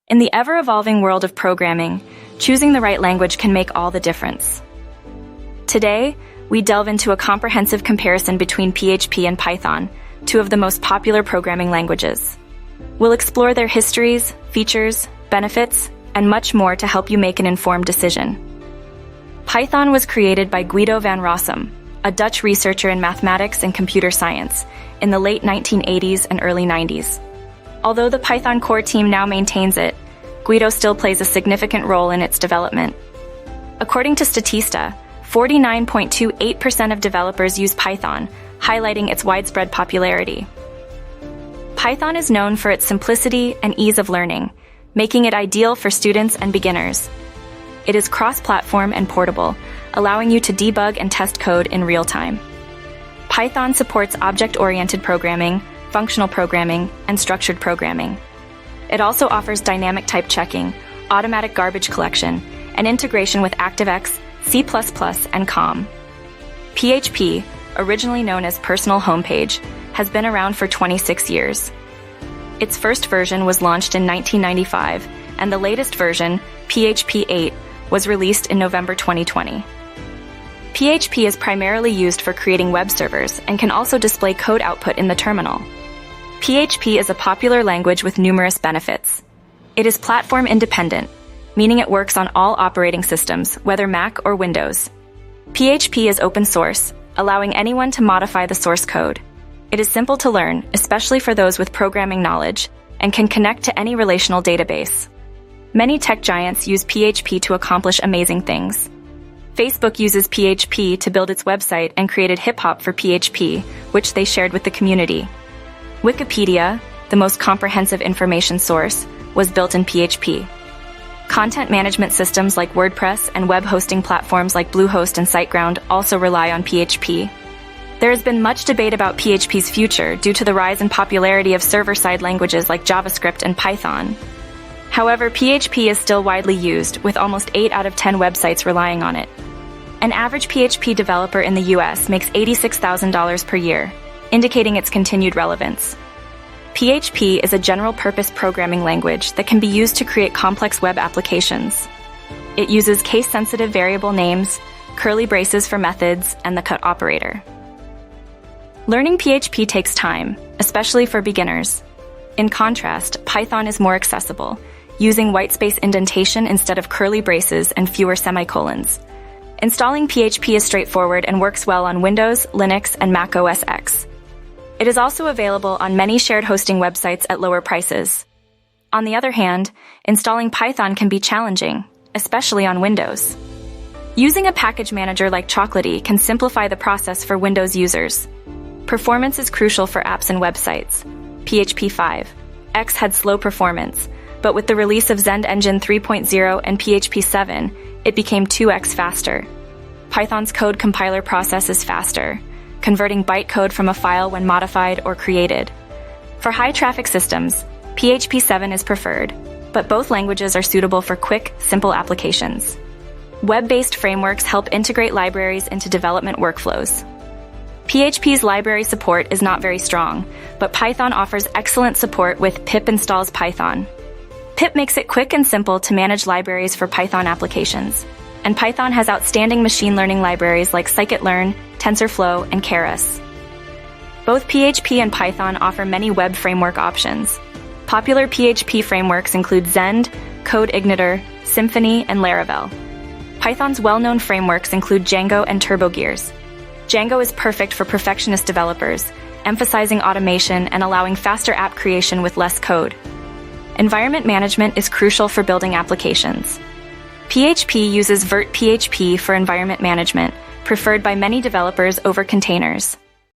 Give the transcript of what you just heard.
In the ever-evolving world of programming, choosing the right language can make all the difference. Today, we delve into a comprehensive comparison between PHP and Python, two of the most popular programming languages. We'll explore their histories, features, benefits, and much more to help you make an informed decision. Python was created by Guido van Rossum, a Dutch researcher in mathematics and computer science, in the late 1980s and early 90s. Although the Python core team now maintains it, Guido still plays a significant role in its development. According to Statista, 49.28% of developers use Python, highlighting its widespread popularity. Python is known for its simplicity and ease of learning, making it ideal for students and beginners. It is cross-platform and portable, allowing you to debug and test code in real time. Python supports object-oriented programming, functional programming, and structured programming. It also offers dynamic type checking, automatic garbage collection, and integration with ActiveX, C++, and COM. PHP, originally known as Personal Homepage, has been around for 26 years. Its first version was launched in 1995, and the latest version, PHP 8, was released in November 2020. PHP is primarily used for creating web servers and can also display code output in the terminal. PHP is a popular language with numerous benefits. It is platform independent, meaning it works on all operating systems, whether Mac or Windows. PHP is open source, allowing anyone to modify the source code. It is simple to learn, especially for those with programming knowledge, and can connect to any relational database. Many tech giants use PHP to accomplish amazing things. Facebook uses PHP to build its website and created hip-hop for PHP, which they shared with the community. Wikipedia, the most comprehensive information source, was built in PHP. Content management systems like WordPress and web hosting platforms like Bluehost and SiteGround also rely on PHP. There has been much debate about PHP's future due to the rise in popularity of server-side languages like JavaScript and Python. However, PHP is still widely used, with almost 8 out of 10 websites relying on it. An average PHP developer in the US makes $86,000 per year, indicating its continued relevance. PHP is a general-purpose programming language that can be used to create complex web applications. It uses case-sensitive variable names, curly braces for methods, and the cut operator. Learning PHP takes time, especially for beginners. In contrast, Python is more accessible, using whitespace indentation instead of curly braces and fewer semicolons. Installing PHP is straightforward and works well on Windows, Linux, and Mac OS X. It is also available on many shared hosting websites at lower prices. On the other hand, installing Python can be challenging, especially on Windows. Using a package manager like Chocolatey can simplify the process for Windows users. Performance is crucial for apps and websites. PHP 5.x had slow performance, but with the release of Zend Engine 3.0 and PHP 7, it became 2x faster. Python's code compiler process is faster, converting bytecode from a file when modified or created. For high-traffic systems, PHP 7 is preferred, but both languages are suitable for quick, simple applications. Web-based frameworks help integrate libraries into development workflows. PHP's library support is not very strong, but Python offers excellent support with pip installs Python. Pip makes it quick and simple to manage libraries for Python applications, and Python has outstanding machine learning libraries like scikit-learn, TensorFlow, and Keras. Both PHP and Python offer many web framework options. Popular PHP frameworks include Zend, CodeIgniter, Symfony, and Laravel. Python's well-known frameworks include Django and TurboGears. Django is perfect for perfectionist developers, emphasizing automation and allowing faster app creation with less code. Environment management is crucial for building applications. PHP uses Vert PHP for environment management, preferred by many developers over containers.